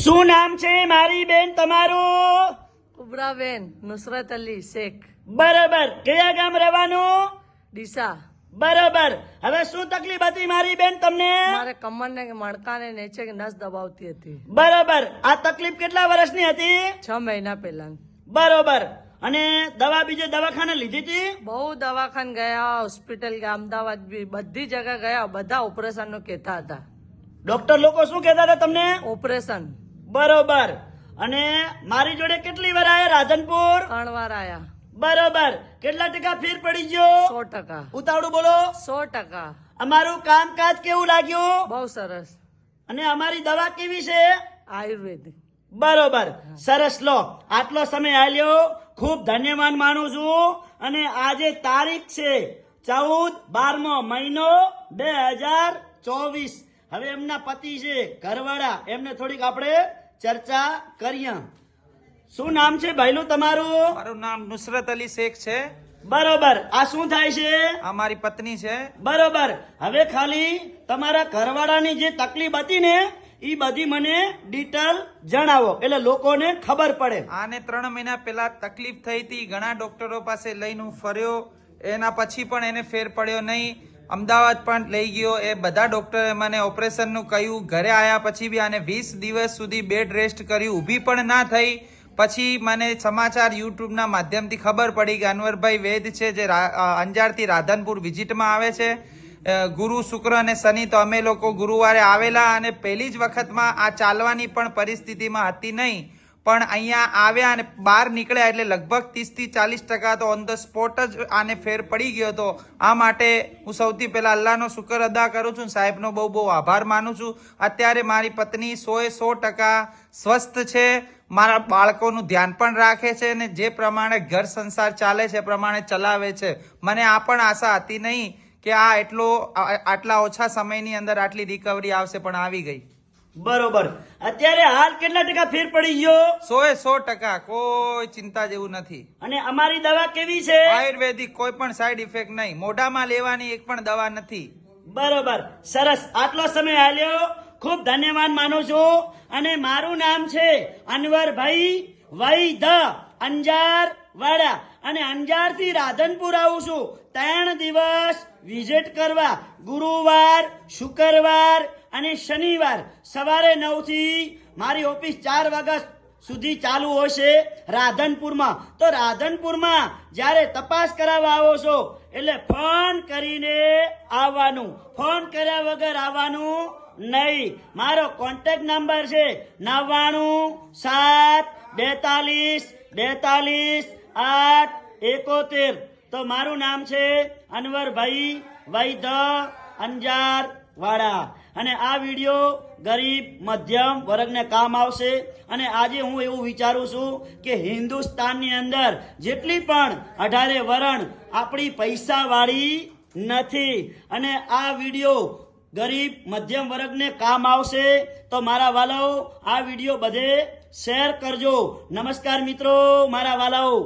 શું નામ છે મારી બેન તમારું? ઉબરાબેન નુસરત અલી શેખ, બરોબર. કયા ગામ રહેવાનું? ડીસા. બરોબર. હવે શું તકલીફ હતી મારી બેન તમને? મારે કમર ને મણકા ને નીચે નસ દબાવતી હતી. બરોબર. આ તકલીફ કેટલા વર્ષની હતી? 6 મહિના પહેલા. બરોબર. અને દવા બીજે દવાખાને લીધી હતી? બહુ દવાખાને ગયા, હોસ્પિટલ ગયા, અમદાવાદ બી બધી જગ્યા ગયા. બધા ઓપરેશન નું કહેતા હતા. ડોક્ટર લોકો શું કહેતા હતા તમને? ઓપરેશન. બરોબર. અને મારી જોડે કેટલી વાર આયા રાધનપુર? 3 વાર આયા. બરોબર. કેટલા ટકા ફેર પડી ગયો? 100%. ઉતાવળું બોલો. 100%. અમારું કામકાજ કેવું લાગ્યું? બહુ સરસ. અને અમારી દવા કેવી છે? આયુર્વેદિક. બરોબર. સરસ. લો, આટલો સમય આલ્યો, ખૂબ ધન્યવાદ માનું છું. અને આજે તારીખ છે 14/12મો મહિનો 2024. હવે એમના પતિ છે ઘરવાળા, એમને થોડીક આપણે ચર્ચા કરીએ. શું નામ છે ભાઈલું તમારું? મારું નામ નુસરત અલી શેખ છે. બરોબર. આ શું થાય છે? આ મારી પત્ની છે. બરોબર. હવે ખાલી તમારા ઘરવાળાની જે તકલીફ હતી ને એ બધી મને ડિટેલ જણાવો, એટલે લોકોને ખબર પડે. આને 3 મહિના પહેલા તકલીફ થઈ હતી. ઘણા ડોક્ટરો પાસે લઈને હું ફર્યો, એના પછી પણ એને ફેર પડ્યો નહીં. અમદાવાદ પણ લઈ ગયો, એ બધા ડોક્ટરે મને ઓપરેશનનું કહ્યું. ઘરે આવ્યા પછી બી આને 20 દિવસ સુધી બેડ રેસ્ટ કર્યું, ઊભી પણ ના થઈ. પછી મને સમાચાર યુટ્યુબના માધ્યમથી ખબર પડી કે અનવરભાઈ વૈદ છે જે અંજારથી રાધનપુર વિઝિટમાં આવે છે. ગુરુ, શુક્ર અને શનિ તો અમે લોકો ગુરુવારે આવેલા અને પહેલી જ વખતમાં આ ચાલવાની પણ પરિસ્થિતિમાં હતી નહીં. પણ અહીંયા આવ્યા અને બહાર નીકળ્યા એટલે લગભગ 30 થી 40% તો ઓન ધ સ્પોટ જ આને ફેર પડી ગયો હતો. આ માટે હું સૌથી પહેલા અલ્લાહનો શુક્ર અદા કરું છું, સાહેબનો બહુ બહુ આભાર માનું છું. અત્યારે મારી પત્ની 100% સ્વસ્થ છે, મારા બાળકોનું ધ્યાન પણ રાખે છે અને જે પ્રમાણે ઘર સંસાર ચાલે છે એ પ્રમાણે ચલાવે છે. મને આ પણ આશા હતી નહીં કે આટલા ઓછા સમયની અંદર આટલી રિકવરી આવશે, પણ આવી ગઈ. બરોબર. અત્યારે હાલ કેટલા ટકા ફેર પડી ગયો? 100% કોઈ ચિંતા જેવું નથી. અને અમારી દવા કેવી છે? આયુર્વેદિક, કોઈ પણ સાઈડ ઇફેક્ટ નહીં, મોઢામાં લેવાની એક પણ દવા નથી. બરોબર. સરસ. આટલો સમય આલ્યો, ખૂબ ધન્યવાદ માનું છું. અને મારું નામ છે અનવરભાઈ વૈદ, અંજાર વાડા. અને અંજાર થી રાધનપુર આવું છું 3 દિવસ વિઝિટ કરવા. ગુરુવાર, શુક્રવાર અને શનિવાર સવારે 9 થી મારી ઓફિસ 4 વાગ્યા સુધી ચાલુ હોય છે રાધનપુરમાં. તો રાધનપુરમાં જ્યારે તપાસ કરાવવા આવો છો એટલે ફોન કરીને આવવાનું, ફોન કર્યા વગર આવવાનું નહીં. મારો કોન્ટેક્ટ નંબર છે 9974424871. તો મારું નામ છે અનવરભાઈ વૈદ, અંજાર વાડા. અને આ વિડીયો ગરીબ મધ્યમ વર્ગને કામ આવશે. અને આજે હું એવું વિચારું છું કે હિન્દુસ્તાનની અંદર જેટલી પણ 18 વરણ આપણી પૈસાવાળી નથી. અને આ વિડીયો ગરીબ મધ્યમ વર્ગને કામ આવશે. તો મારા વાલાઓ, આ વિડીયો બધે શેર કરજો. નમસ્કાર મિત્રો મારા વાલાઓ.